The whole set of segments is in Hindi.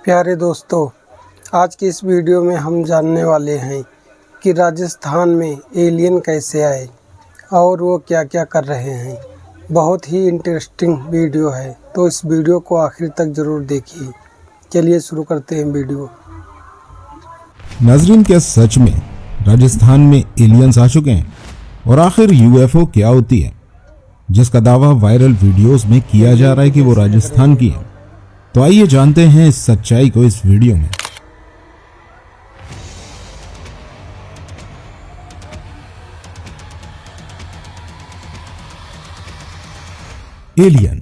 प्यारे दोस्तों, आज की इस वीडियो में हम जानने वाले हैं कि राजस्थान में एलियन कैसे आए और वो क्या क्या कर रहे हैं। बहुत ही इंटरेस्टिंग वीडियो है, तो इस वीडियो को आखिर तक ज़रूर देखिए। चलिए शुरू करते हैं वीडियो। नाजरीन, क्या सच में राजस्थान में एलियंस आ चुके हैं? और आखिर यूएफओ क्या होती है जिसका दावा वायरल वीडियोस में किया जा रहा है कि वो राजस्थान की है? तो आइए जानते हैं इस सच्चाई को इस वीडियो में। एलियन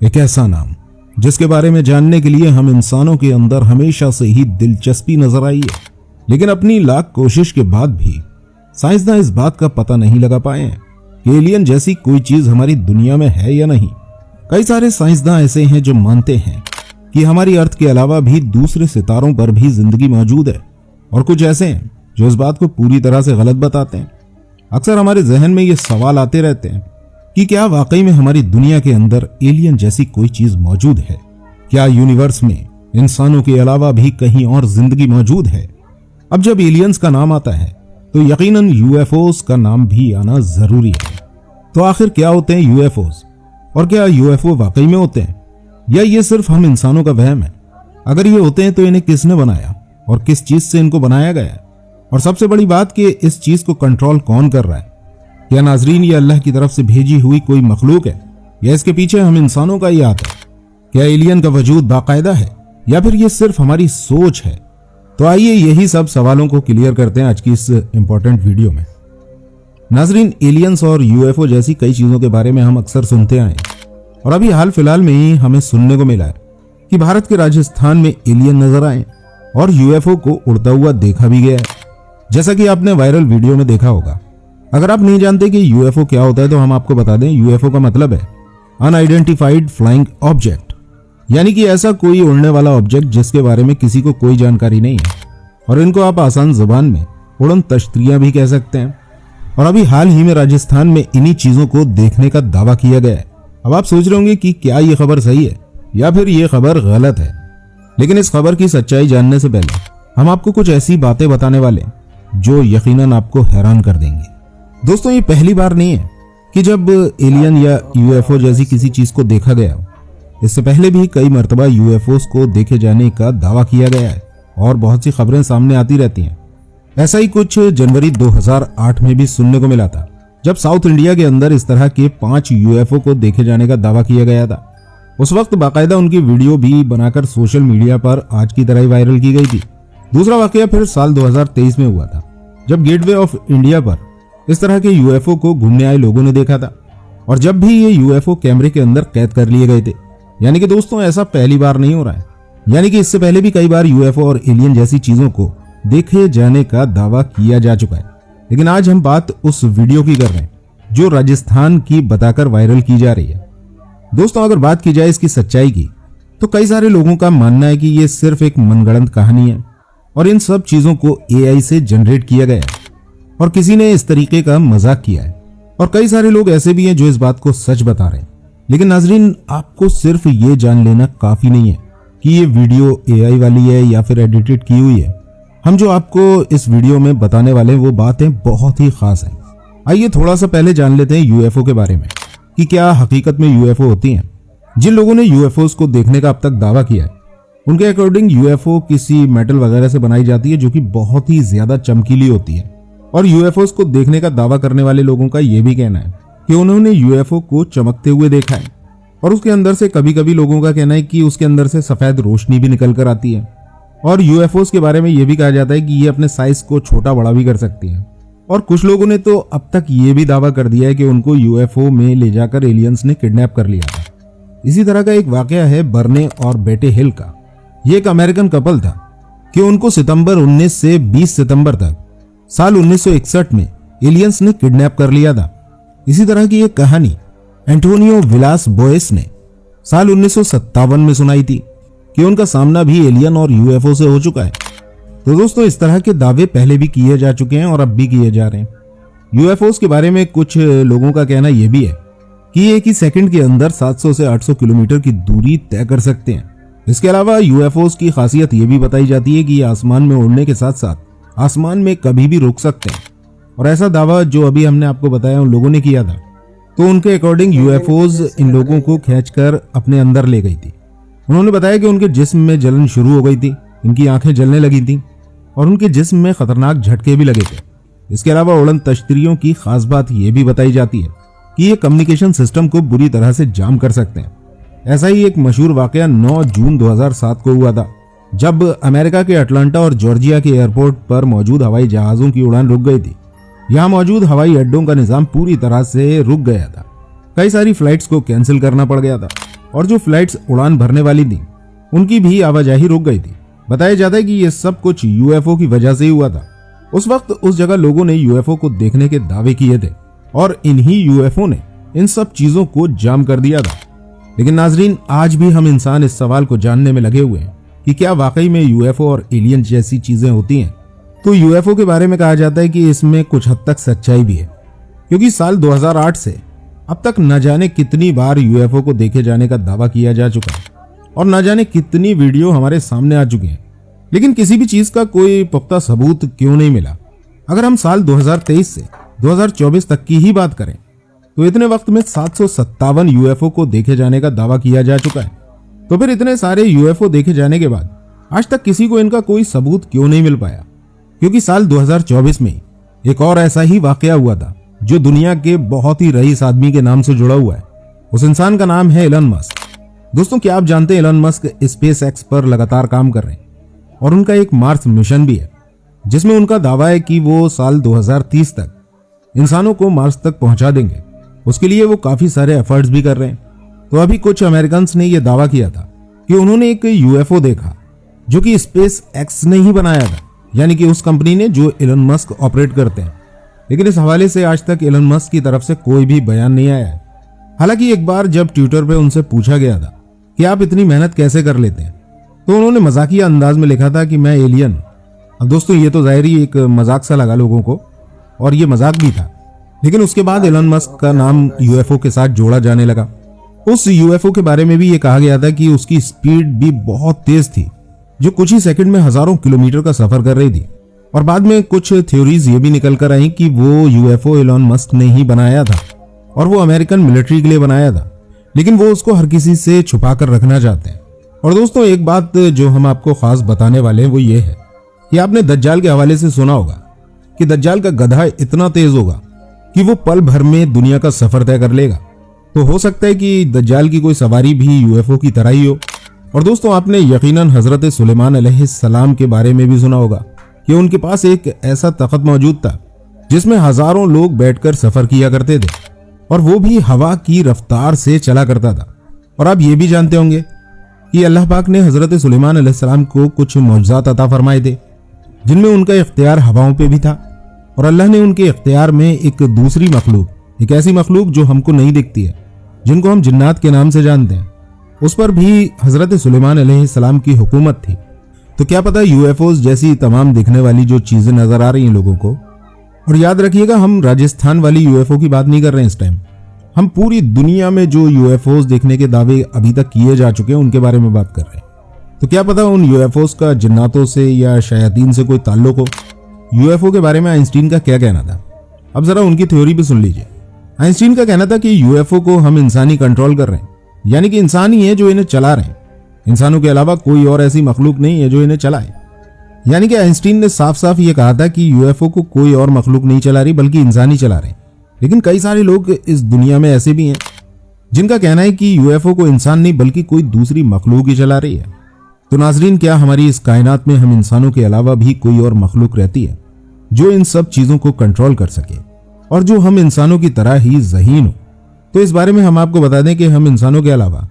एक ऐसा नाम जिसके बारे में जानने के लिए हम इंसानों के अंदर हमेशा से ही दिलचस्पी नजर आई है, लेकिन अपनी लाख कोशिश के बाद भी साइंसदान इस बात का पता नहीं लगा पाए हैं कि एलियन जैसी कोई चीज हमारी दुनिया में है या नहीं। कई सारे साइंसदान ऐसे हैं जो मानते हैं कि हमारी अर्थ के अलावा भी दूसरे सितारों पर भी जिंदगी मौजूद है, और कुछ ऐसे हैं जो इस बात को पूरी तरह से गलत बताते हैं। अक्सर हमारे जहन में ये सवाल आते रहते हैं कि क्या वाकई में हमारी दुनिया के अंदर एलियन जैसी कोई चीज मौजूद है? क्या यूनिवर्स में इंसानों के अलावा भी कहीं और जिंदगी मौजूद है? अब जब एलियंस का नाम आता है तो यकीनन यूएफओस का नाम भी आना जरूरी है। तो आखिर क्या होते हैं यूएफओस, और क्या यूएफओ वाकई में होते हैं या ये सिर्फ हम इंसानों का वहम है? अगर ये होते हैं तो इन्हें किसने बनाया और किस चीज से इनको बनाया गया है? और सबसे बड़ी बात कि इस चीज को कंट्रोल कौन कर रहा है? क्या नाजरीन ये अल्लाह की तरफ से भेजी हुई कोई मखलूक है या इसके पीछे हम इंसानों का ही हाथ है? क्या एलियन का वजूद बाकायदा है या फिर ये सिर्फ हमारी सोच है? तो आइए यही सब सवालों को क्लियर करते हैं आज की इस इंपॉर्टेंट वीडियो में। नाजरीन, एलियंस और यूएफओ जैसी कई चीजों के बारे में हम अक्सर सुनते आए और अभी हाल फिलहाल में ही हमें सुनने को मिला है कि भारत के राजस्थान में एलियन नजर आए और यूएफओ को उड़ता हुआ देखा भी गया है, जैसा कि आपने वायरल वीडियो में देखा होगा। अगर आप नहीं जानते कि यूएफओ क्या होता है तो हम आपको बता दें, यूएफओ का मतलब है अनआइडेंटिफाइड फ्लाइंग ऑब्जेक्ट, यानी कि ऐसा कोई उड़ने वाला ऑब्जेक्ट जिसके बारे में किसी को कोई जानकारी नहीं है, और इनको आप आसान जुबान में उड़न तश्तरियां भी कह सकते हैं। और अभी हाल ही में राजस्थान में इन्हीं चीजों को देखने का दावा किया गया है। अब आप सोच रहे होंगे कि क्या ये खबर सही है या फिर ये खबर गलत है, लेकिन इस खबर की सच्चाई जानने से पहले हम आपको कुछ ऐसी बातें बताने वाले हैं जो यकीनन आपको हैरान कर देंगे। दोस्तों, ये पहली बार नहीं है कि जब एलियन या यूएफओ जैसी किसी चीज को देखा गया हो। इससे पहले भी कई मर्तबा यूएफओस को देखे जाने का दावा किया गया है और बहुत सी खबरें सामने आती रहती हैं। ऐसा ही कुछ जनवरी 2008 में भी सुनने को मिला था, जब साउथ इंडिया के अंदर इस तरह के 5 यूएफओ को देखे जाने का दावा किया गया था। उस वक्त बाकायदा उनकी वीडियो भी बनाकर सोशल मीडिया पर आज की तरह ही वायरल की गई थी। दूसरा वाकया फिर साल 2023 में हुआ था, जब गेटवे ऑफ इंडिया पर इस तरह के यूएफओ को घूमने आए लोगों ने देखा था, और जब भी ये यूएफओ कैमरे के अंदर कैद कर लिए गए थे। यानी कि दोस्तों, ऐसा पहली बार नहीं हो रहा है, यानी कि इससे पहले भी कई बार यूएफओ और एलियन जैसी चीजों को देखे जाने का दावा किया जा चुका है। लेकिन आज हम बात उस वीडियो की कर रहे हैं जो राजस्थान की बताकर वायरल की जा रही है। दोस्तों, अगर बात की जाए इसकी सच्चाई की, तो कई सारे लोगों का मानना है कि ये सिर्फ एक मनगढ़ंत कहानी है और इन सब चीजों को एआई से जनरेट किया गया है और किसी ने इस तरीके का मजाक किया है। और कई सारे लोग ऐसे भी हैं जो इस बात को सच बता रहे हैं। लेकिन नाजरीन, आपको सिर्फ ये जान लेना काफी नहीं है कि ये वीडियो एआई वाली है या फिर एडिटेड की हुई है। हम जो आपको इस वीडियो में बताने वाले हैं वो बातें बहुत ही खास हैं। आइए थोड़ा सा पहले जान लेते हैं यूएफओ के बारे में कि क्या हकीकत में यूएफओ होती हैं। जिन लोगों ने यूएफओस को देखने का अब तक दावा किया है, उनके अकॉर्डिंग यूएफओ किसी मेटल वगैरह से बनाई जाती है जो कि बहुत ही ज्यादा चमकीली होती है। और यूएफओस को देखने का दावा करने वाले लोगों का यह भी कहना है कि उन्होंने यूएफओ को चमकते हुए देखा है, और उसके अंदर से कभी कभी लोगों का कहना है कि उसके अंदर से सफेद रोशनी भी निकल कर आती है। और यूएफओस के बारे में यह भी कहा जाता है कि ये अपने साइज को छोटा बड़ा भी कर सकती हैं। और कुछ लोगों ने तो अब तक ये भी दावा कर दिया है कि उनको यूएफओ में ले जाकर एलियंस ने किडनैप कर लिया था। इसी तरह का एक वाकया है बर्ने और बेटे हिल का। ये एक अमेरिकन कपल था कि उनको सितंबर 19 से 20 सितंबर तक साल 1961 में एलियंस ने किडनैप कर लिया था। इसी तरह की एक कहानी एंटोनियो विलास बोयस ने साल 1957 में सुनाई थी कि उनका सामना भी एलियन और यूएफओ से हो चुका है। तो दोस्तों, इस तरह के दावे पहले भी किए जा चुके हैं और अब भी किए जा रहे हैं। यूएफओस के बारे में कुछ लोगों का कहना यह भी है कि एक ही सेकंड के अंदर 700 से 800 किलोमीटर की दूरी तय कर सकते हैं। इसके अलावा यूएफओस की खासियत ये भी बताई जाती है कि ये आसमान में उड़ने के साथ साथ आसमान में कभी भी रुक सकते हैं। और ऐसा दावा जो अभी हमने आपको बताया उन लोगों ने किया था, तो उनके अकॉर्डिंग यूएफओस इन लोगों को खींचकर अपने अंदर ले गई थी। उन्होंने बताया कि उनके जिस्म में जलन शुरू हो गई थी, इनकी आंखें जलने लगी थी और उनके जिस्म में खतरनाक झटके भी लगे थे। इसके अलावा उड़न तश्तरियों की खास बात यह भी बताई जाती है कि ये कम्युनिकेशन सिस्टम को बुरी तरह से जाम कर सकते हैं। ऐसा ही एक मशहूर वाकया 9 जून 2007 को हुआ था, जब अमेरिका के अटलांटा और जॉर्जिया के एयरपोर्ट पर मौजूद हवाई जहाजों की उड़ान रुक गई थी। यहाँ मौजूद हवाई अड्डों का निजाम पूरी तरह से रुक गया था। कई सारी फ्लाइट्स को कैंसिल करना पड़ गया था और जो फ्लाइट्स उड़ान भरने वाली थी उनकी भी आवाजाही रुक गई थी। बताया जाता है कि यह सब कुछ यूएफओ की वजह से ही हुआ था। उस वक्त उस जगह लोगों ने यूएफओ को देखने के दावे किए थे और इन्हीं यूएफओ ने इन सब चीजों को जाम कर दिया था। लेकिन नाजरीन, आज भी हम इंसान इस सवाल को जानने में लगे हुए हैं कि क्या वाकई में यूएफओ और एलियन जैसी चीजें होती हैं। तो यूएफओ के बारे में कहा जाता है कि इसमें कुछ हद तक सच्चाई भी है, क्योंकि साल 2008 से अब तक न जाने कितनी बार यूएफओ को देखे जाने का दावा किया जा चुका है और न जाने कितनी वीडियो हमारे सामने आ चुकी हैं, लेकिन किसी भी चीज का कोई पुख्ता सबूत क्यों नहीं मिला। अगर हम साल 2023 से 2024 तक की ही बात करें तो इतने वक्त में 757 यूएफओ को देखे जाने का दावा किया जा चुका है। तो फिर इतने सारे यूएफओ देखे जाने के बाद आज तक किसी को इनका कोई सबूत क्यों नहीं मिल पाया? क्योंकि साल 2024 में एक और ऐसा ही वाकया हुआ था जो दुनिया के बहुत ही रईस आदमी के नाम से जुड़ा हुआ है। उस इंसान का नाम है एलन मस्क। दोस्तों, क्या आप जानते हैं एलन मस्क स्पेस एक्स पर लगातार काम कर रहे हैं और उनका एक मार्स मिशन भी है, जिसमें उनका दावा है कि वो साल 2030 तक इंसानों को मार्स तक पहुंचा देंगे। उसके लिए वो काफी सारे एफर्ट्स भी कर रहे हैं। तो अभी कुछ अमेरिकन ने यह दावा किया था कि उन्होंने एक यूएफओ देखा जो कि स्पेस एक्स ने ही बनाया था, यानी कि उस कंपनी ने जो एलन मस्क ऑपरेट करते हैं। लेकिन इस हवाले से आज तक एलन मस्क की तरफ से कोई भी बयान नहीं आया है। हालांकि एक बार जब ट्विटर पे उनसे पूछा गया था कि आप इतनी मेहनत कैसे कर लेते हैं, तो उन्होंने मजाकिया अंदाज में लिखा था कि मैं एलियन। अब दोस्तों, ये तो जाहिर ही एक मजाक सा लगा लोगों को और ये मजाक भी था। लेकिन उसके बाद एलन मस्क का नाम यूएफओ के साथ जोड़ा जाने लगा। उस यूएफओ के बारे में भी ये कहा गया था कि उसकी स्पीड भी बहुत तेज थी, जो कुछ ही सेकंड में हजारों किलोमीटर का सफर कर रही थी। और बाद में कुछ थ्योरीज ये भी निकल कर आई कि वो यूएफओ एलन मस्क ने ही बनाया था और वो अमेरिकन मिलिट्री के लिए बनाया था, लेकिन वो उसको हर किसी से छुपा कर रखना चाहते हैं। और दोस्तों, एक बात जो हम आपको खास बताने वाले हैं वो ये है कि आपने दज्जाल के हवाले से सुना होगा कि दज्जाल का गधा इतना तेज होगा कि वो पल भर में दुनिया का सफर तय कर लेगा। तो हो सकता है कि दज्जाल की कोई सवारी भी यूएफओ की तरह ही हो। और दोस्तों, आपने यकीनन हजरत सुलेमान अलैहिस्सलाम के बारे में भी सुना होगा कि उनके पास एक ऐसा तख्त मौजूद था जिसमें हजारों लोग बैठकर सफर किया करते थे और वो भी हवा की रफ्तार से चला करता था। और आप ये भी जानते होंगे कि अल्लाह पाक ने हजरत सुलेमान अलैहिस्सलाम को कुछ मौजज़ात अता फरमाए थे, जिनमें उनका इख्तियार हवाओं पे भी था। और अल्लाह ने उनके इख्तियार में एक दूसरी मखलूक, एक ऐसी मखलूक जो हमको नहीं दिखती है, जिनको हम जिन्नात के नाम से जानते हैं, उस पर भी हजरत सुलेमान अलैहिस्सलाम की हुकूमत थी। तो क्या पता यूएफओस जैसी तमाम दिखने वाली जो चीजें नजर आ रही हैं लोगों को। और याद रखिएगा, हम राजस्थान वाली यूएफओ की बात नहीं कर रहे हैं इस टाइम, हम पूरी दुनिया में जो यूएफओस देखने के दावे अभी तक किए जा चुके हैं उनके बारे में बात कर रहे हैं। तो क्या पता उन यूएफओस का जिन्नातों से या शयातीन से कोई ताल्लुक हो। यूएफओ के बारे में आइंस्टीन का क्या कहना था, अब जरा उनकी थ्योरी भी सुन लीजिए। आइंस्टीन का कहना था कि यूएफओ को हम इंसान ही कंट्रोल कर रहे हैं, यानी कि इंसान ही है जो इन्हें चला रहे हैं, इंसानों के अलावा कोई और ऐसी मखलूक नहीं है जो इन्हें चलाए। यानी कि आइंस्टीन ने साफ साफ ये कहा था कि यूएफओ को कोई और मखलूक नहीं चला रही बल्कि इंसान ही चला रहे हैं। लेकिन कई सारे लोग इस दुनिया में ऐसे भी हैं जिनका कहना है कि यूएफओ को इंसान नहीं बल्कि कोई दूसरी मखलूक ही चला रही है। तो नाजरीन, क्या हमारी इस कायनात में हम इंसानों के अलावा भी कोई और मखलूक रहती है जो इन सब चीजों को कंट्रोल कर सके और जो हम इंसानों की तरह ही ज़हीन हो? तो इस बारे में हम आपको बता दें कि हम इंसानों के अलावा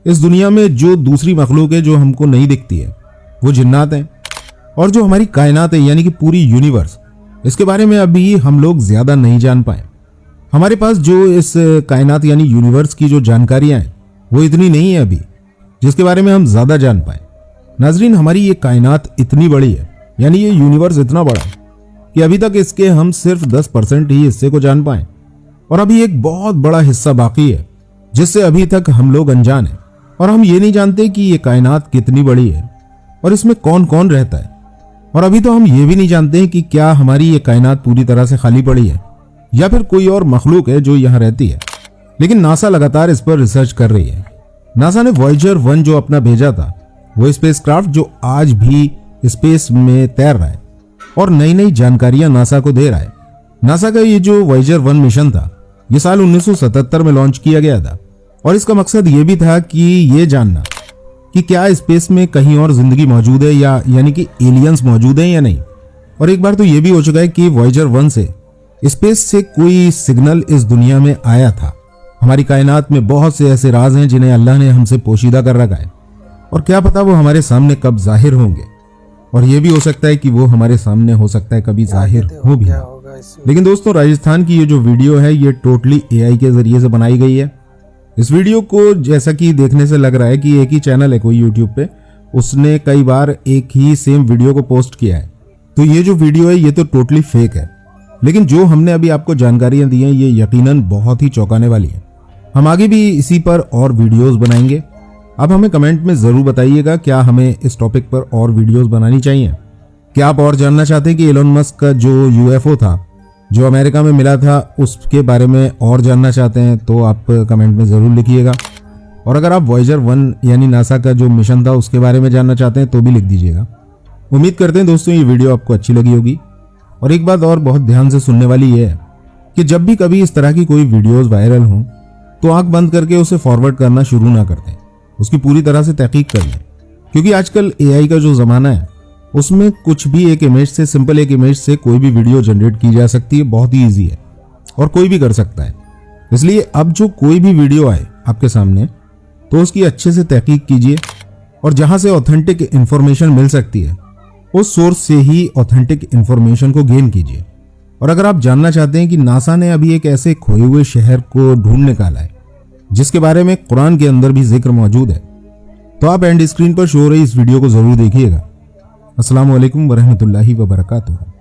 इस दुनिया में जो दूसरी मखलूक है जो हमको नहीं दिखती है वो जिन्नात हैं। और जो हमारी कायनात है यानी कि पूरी यूनिवर्स, इसके बारे में अभी हम लोग ज्यादा नहीं जान पाए। हमारे पास जो इस कायनात यानी यूनिवर्स की जो जानकारियां हैं वो इतनी नहीं है अभी जिसके बारे में हम ज्यादा जान पाए। नाजरीन, हमारी ये कायनात इतनी बड़ी है, यानी ये यूनिवर्स इतना बड़ा है कि अभी तक इसके हम सिर्फ 10% ही हिस्से को जान पाए और अभी एक बहुत बड़ा हिस्सा बाकी है जिससे अभी तक हम लोग अनजान हैं। और हम ये नहीं जानते कि ये कायनात कितनी बड़ी है और इसमें कौन कौन रहता है। और अभी तो हम ये भी नहीं जानते कि क्या हमारी ये कायनात पूरी तरह से खाली पड़ी है या फिर कोई और मखलूक है जो यहाँ रहती है। लेकिन नासा लगातार इस पर रिसर्च कर रही है। नासा ने वॉयेजर 1 जो अपना भेजा था, वो स्पेसक्राफ्ट जो आज भी स्पेस में तैर रहा है और नई नई जानकारियां नासा को दे रहा है। नासा का ये जो वॉयेजर 1 मिशन था, ये साल 1977 में लॉन्च किया गया था और इसका मकसद ये भी था कि ये जानना कि क्या स्पेस में कहीं और जिंदगी मौजूद है या यानी कि एलियंस मौजूद हैं या नहीं। और एक बार तो ये भी हो चुका है कि वॉयेजर 1 से स्पेस से कोई सिग्नल इस दुनिया में आया था। हमारी कायनात में बहुत से ऐसे राज हैं जिन्हें अल्लाह ने हमसे पोशीदा कर रखा है और क्या पता वो हमारे सामने कब जाहिर होंगे। और ये भी हो सकता है कि वो हमारे सामने हो सकता है कभी जाहिर हो भी। लेकिन दोस्तों, राजस्थान की ये जो वीडियो है ये टोटली AI के जरिए से बनाई गई है। इस वीडियो को जैसा कि देखने से लग रहा है कि एक ही चैनल है कोई यूट्यूब पे, उसने कई बार एक ही सेम वीडियो को पोस्ट किया है। तो ये जो वीडियो है ये तो टोटली फेक है। लेकिन जो हमने अभी आपको जानकारियां दी हैं ये यकीनन बहुत ही चौंकाने वाली है। हम आगे भी इसी पर और वीडियोस बनाएंगे। अब हमें कमेंट में जरूर बताइएगा क्या हमें इस टॉपिक पर और वीडियोस बनानी चाहिए। क्या आप और जानना चाहते हैं कि एलोन मस्क का जो UFO था जो अमेरिका में मिला था उसके बारे में और जानना चाहते हैं तो आप कमेंट में ज़रूर लिखिएगा। और अगर आप वॉयेजर 1 यानी नासा का जो मिशन था उसके बारे में जानना चाहते हैं तो भी लिख दीजिएगा। उम्मीद करते हैं दोस्तों ये वीडियो आपको अच्छी लगी होगी। और एक बात और बहुत ध्यान से सुनने वाली ये है कि जब भी कभी इस तरह की कोई वीडियोज़ वायरल हों तो आंख बंद करके उसे फॉरवर्ड करना शुरू ना कर दें, उसकी पूरी तरह से तहकीक कर लें। क्योंकि आजकल AI का जो ज़माना है उसमें कुछ भी एक इमेज से, सिंपल एक इमेज से कोई भी वीडियो जनरेट की जा सकती है। बहुत ही ईजी है और कोई भी कर सकता है। इसलिए अब जो कोई भी वीडियो आए आपके सामने तो उसकी अच्छे से तहकीक कीजिए और जहां से ऑथेंटिक इंफॉर्मेशन मिल सकती है उस सोर्स से ही ऑथेंटिक इंफॉर्मेशन को गेन कीजिए। और अगर आप जानना चाहते हैं कि नासा ने अभी एक ऐसे खोए हुए शहर को ढूंढ निकाला है जिसके बारे में कुरान के अंदर भी जिक्र मौजूद है, तो आप एंड स्क्रीन पर शो हो रही इस वीडियो को जरूर देखिएगा। अस्सलाम वालेकुम वरहमतुल्लाहि वबरकातुहू।